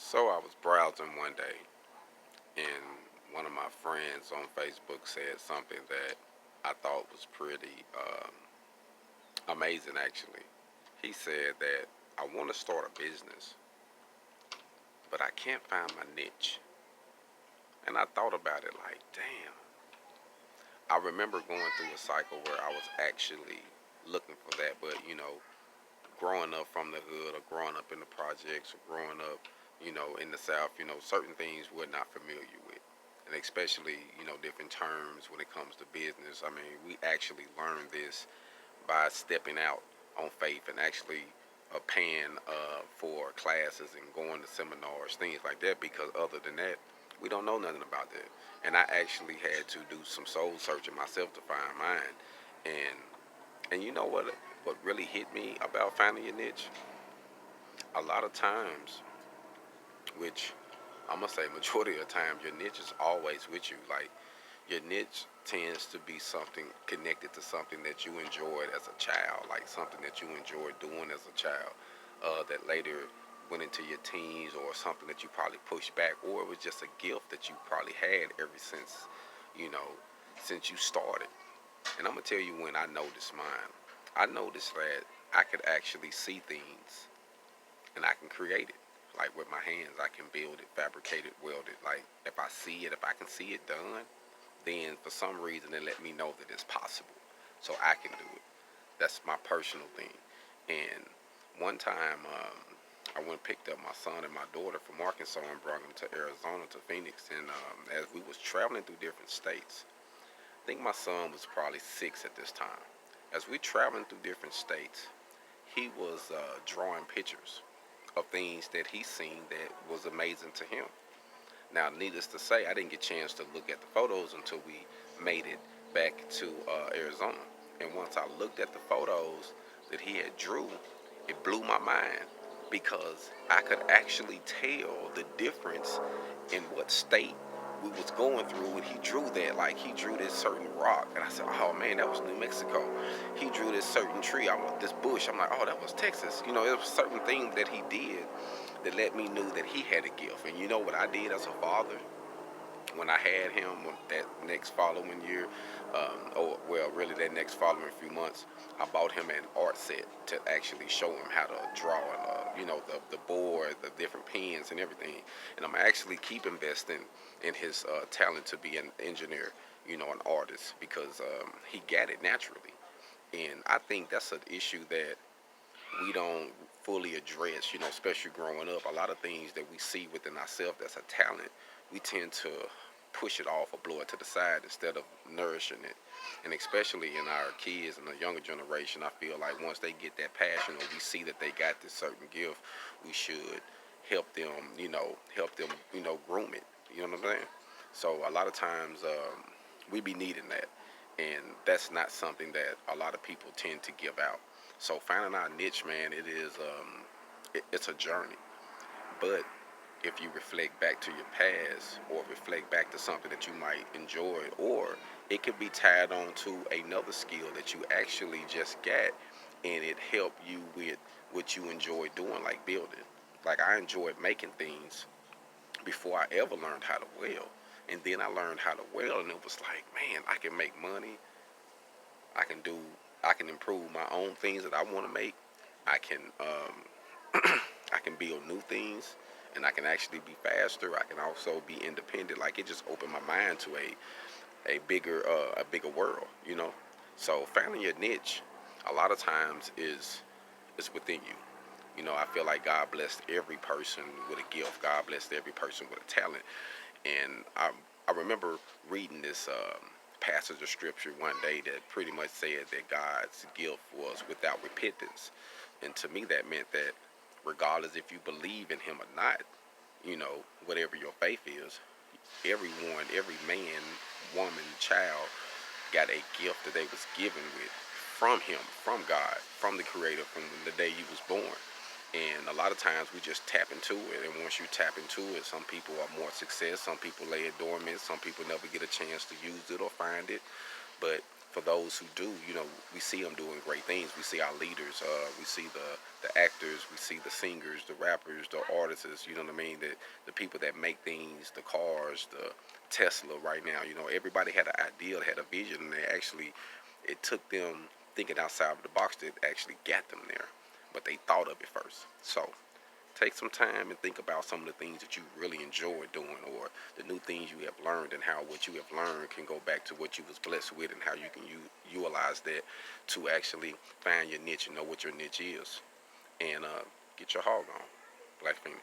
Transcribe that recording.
So I was browsing one day, and one of my friends on Facebook said something that I thought was pretty amazing, actually. He said that I want to start a business, but I can't find my niche. And I thought about it like, damn. I remember going through a cycle where I was actually looking for that, but growing up from the hood or growing up in the projects or growing up, in the South, certain things we're not familiar with. And especially, different terms when it comes to business. I mean, we actually learned this by stepping out on faith and actually paying for classes and going to seminars, things like that, because other than that, we don't know nothing about that. And I actually had to do some soul searching myself to find mine. And and you know what really hit me about finding your niche? A lot of times, which I'm gonna say majority of the time, your niche is always with you. Like your niche tends to be something connected to something that you enjoyed as a child, like something that you enjoyed doing as a child, that later went into your teens, or something that you probably pushed back, or it was just a gift that you probably had ever since, you know, since you started. And I'm gonna tell you when I noticed mine. I noticed that I could actually see things and I can create it. Like with my hands, I can build it, fabricate it, weld it. Like if I see it, if I can see it done, then for some reason it let me know that it's possible. So I can do it. That's my personal thing. And one time, I went and picked up my son and my daughter from Arkansas and brought them to Arizona, to Phoenix. And as we was traveling through different states, I think my son was probably 6 at this time. As we traveling through different states, he was drawing pictures of things that he seen that was amazing to him. Now, needless to say, I didn't get a chance to look at the photos until we made it back to Arizona. And once I looked at the photos that he had drew, it blew my mind because I could actually tell the difference in what state we was going through when he drew that. Like he drew this certain rock, and I said, "Oh man, that was New Mexico." He drew this certain tree, this bush. I'm like, "Oh, that was Texas." It was certain things that he did that let me know that he had a gift. And you know what I did as a father? When I had him that next following year, or well, really that next following few months, I bought him an art set to actually show him how to draw, and the board, the different pens and everything. And I'm actually keep investing in his talent to be an engineer, an artist, because he got it naturally. And I think that's an issue that we don't fully address, especially growing up. A lot of things that we see within ourselves that's a talent, we tend to push it off or blow it to the side instead of nourishing it. And especially in our kids and the younger generation, I feel like once they get that passion, or we see that they got this certain gift, we should help them, groom it. You know what I'm saying? So a lot of times we be needing that, and that's not something that a lot of people tend to give out. So finding our niche, man, it's a journey. But if you reflect back to your past, or reflect back to something that you might enjoy, or it could be tied on to another skill that you actually just got, and it helped you with what you enjoy doing, like building. Like I enjoyed making things before I ever learned how to weld. And then I learned how to weld, and it was like, man, I can make money. I can do, I can improve my own things that I want to make. I can, I can build new things, and I can actually be faster. I can also be independent. Like it just opened my mind to a bigger world. So finding your niche, a lot of times is within you. I feel like God blessed every person with a gift. God blessed every person with a talent. And I remember reading this passage of scripture one day that pretty much said that God's gift was without repentance. And to me, that meant that regardless if you believe in Him or not, whatever your faith is, everyone, every man, woman, child got a gift that they was given with from Him, from God, from the Creator, from the day you was born. And a lot of times we just tap into it. And once you tap into it, some people are more success. Some people lay it dormant. Some people never get a chance to use it or find it. But for those who do, we see them doing great things. We see our leaders, we see the actors, we see the singers, the rappers, the artists, you know what I mean? The people that make things, the cars, the Tesla right now, everybody had an idea, had a vision, and it took them thinking outside of the box that actually got them there. But they thought of it first. So take some time and think about some of the things that you really enjoy doing, or the new things you have learned, and how what you have learned can go back to what you was blessed with, and how you can utilize that to actually find your niche and know what your niche is, and get your hog on. Black Phoenix.